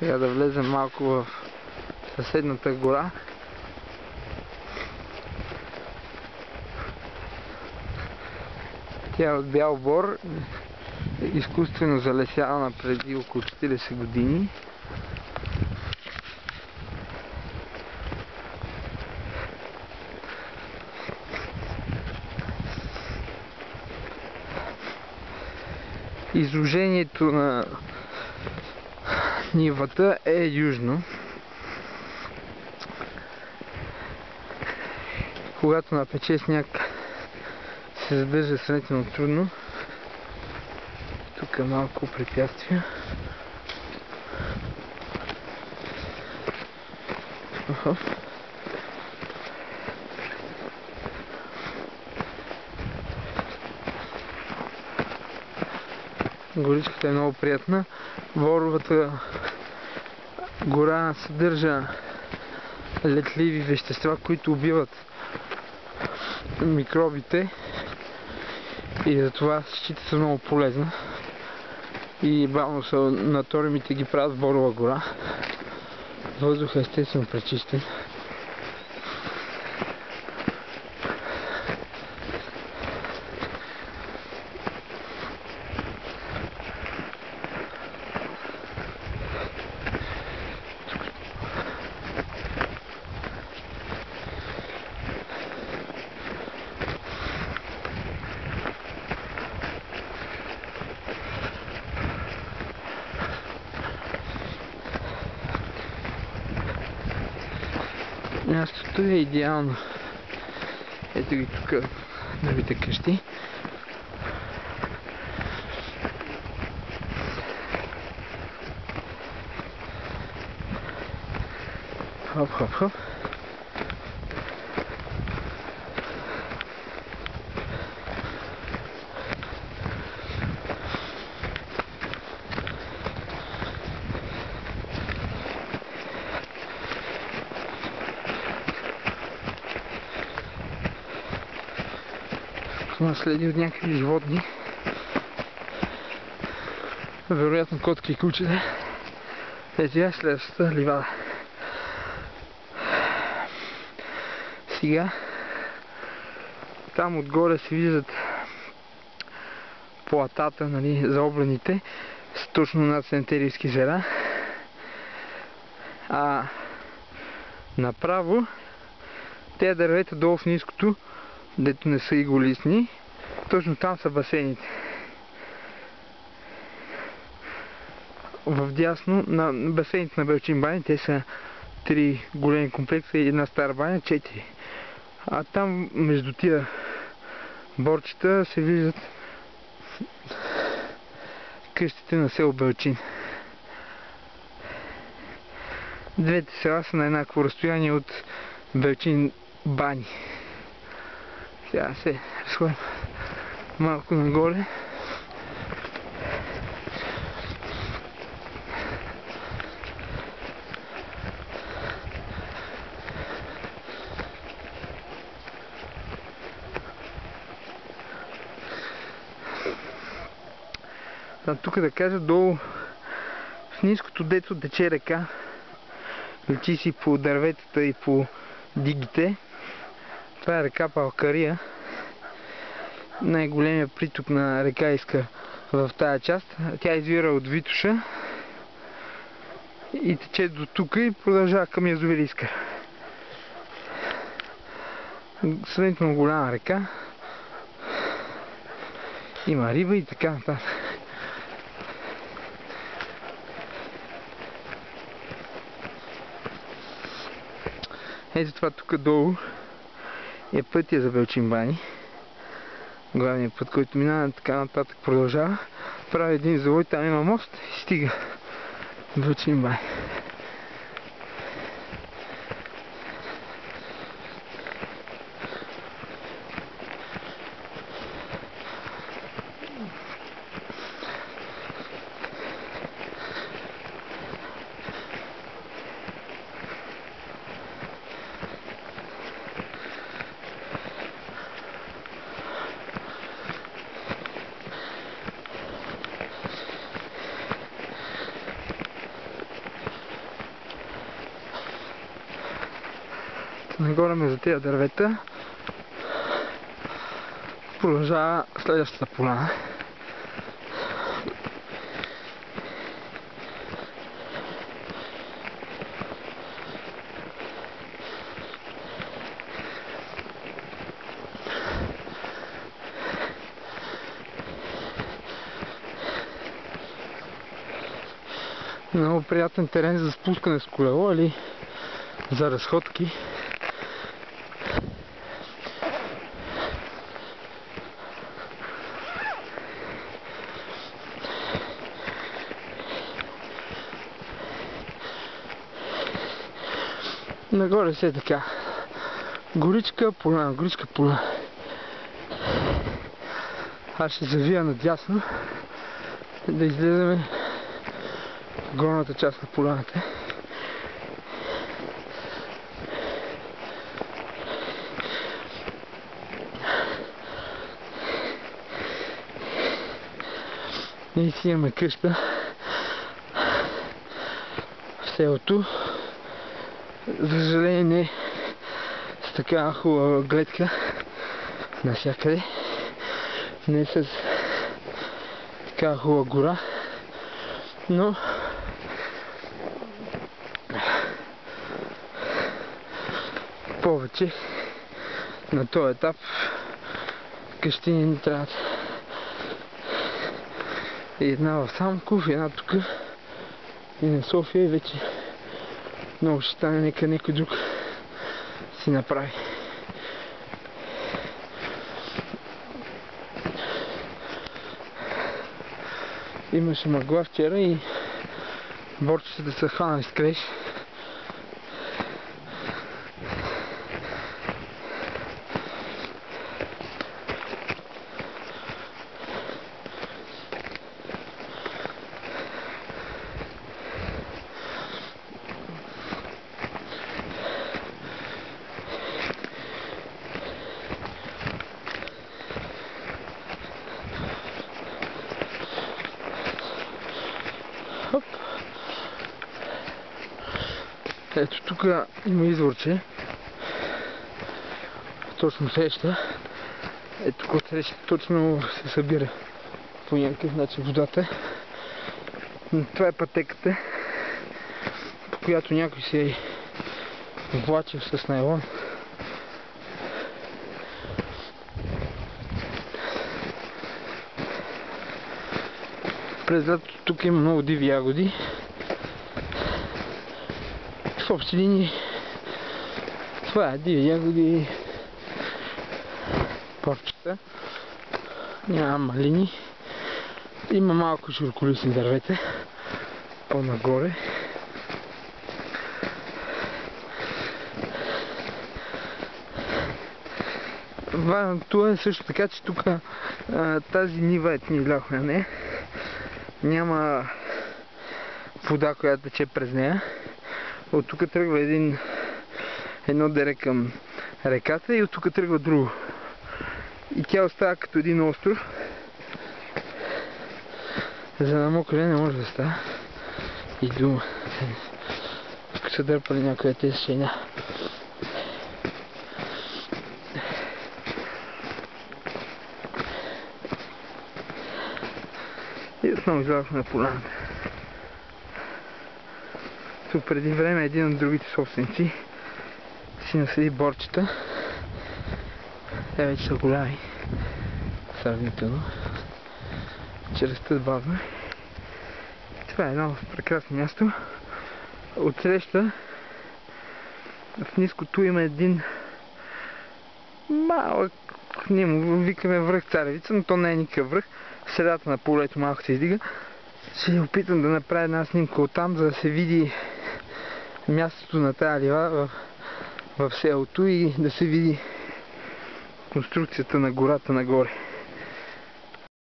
Сега да влезем малко в съседната гора. Тя е от бял бор, изкуствено залесявана преди около 40 години. Изложението на нивата е южно. Когато напече сняг, се задържа сравнително трудно. Тук е малко препятствия. Горичката е много приятна. Боровата гора съдържа летливи вещества, които убиват микробите и затова се счита за много полезна. И бавно санаториумите ги правят в Борова гора. Въздухът е естествено пречистен. Мястото е идеално. Ето ги тук новите къщи. Хоп, хоп, хоп. Наследи от някакви животни. Вероятно котки и кучета. Ето я следващата ливада. Сега там отгоре се виждат платата, нали, заоблените, с точно над Сентерийски езера. А направо тези дървета долу в ниското, дето не са иголистни, точно там са басейните. Вдясно на басейните на Белчин бани, те са 3 големи комплекса и една стара баня, 4. А там между тия борчета се виждат къщите на село Белчин. Двете села са на еднакво разстояние от Белчин бани. Сега се разходим малко нагоре. Тук да кажа, долу в ниското дето тече река, лечи си по дърветата и по дигите. Това е река Палкария, най-големия приток на река Искър в тая част. Тя извира от Витоша и тече до тук и продължава към язовир Искър. Сравнително голяма река, има риба и така нататък. Ето това тук долу е пътя за Белчин бани. Главният път, който минава, така нататък продължава. Прави един завой, там има мост и стига Белчин бани. Нагоре между тези дървета продължава следващата поляна. Много приятен терен за спускане с колело или за разходки. Нагоре се е така. Горичка поляна, горичка поляна. Аз ще завия надясно да излеземе в горната част на поляната. Ние си имаме къща в селото. За съжаление не с такава хубава гледка навсякъде. Не с такава хубава гора. Но повече на този етап къщи ни трябват. Една в Самоков, една тук и на София и вече много ще стане, нека някой друг си направи. Имаше мъгла вчера и борчета са хванали с клеш. Хоп. Ето тук има изворче. Точно среща. Ето тук среща точно се събира по някакъв начин водата. Това е пътеката, по която някой се е влачил с найлон. През лятото тук има много диви ягоди. В общи линии това е диви ягоди, порчета, няма малини, има малко широколистни дървета по-нагоре. Важното е също така, че тук тази нива ни вляхме на нея. Няма вода, която тече през нея. От тук тръгва едно дере към реката и от тук тръгва друго. И тя остава като един остров. За намокрие не може да става. И дума. Тук са дърпали някои от тези шеня. И отново излязохме на поляната. Тук преди време един от другите собственици си насади борчета. Те вече са голями. Сравнително. Че растат бавно. Това е едно прекрасно място. Отсреща в ниското има един малък, ние му викаме връх Царевица, но то не е никакъв връх. В средата на полето малко се издига. Ще опитам да направя една снимка оттам, за да се види мястото на тази лива в селото и да се види конструкцията на гората нагоре.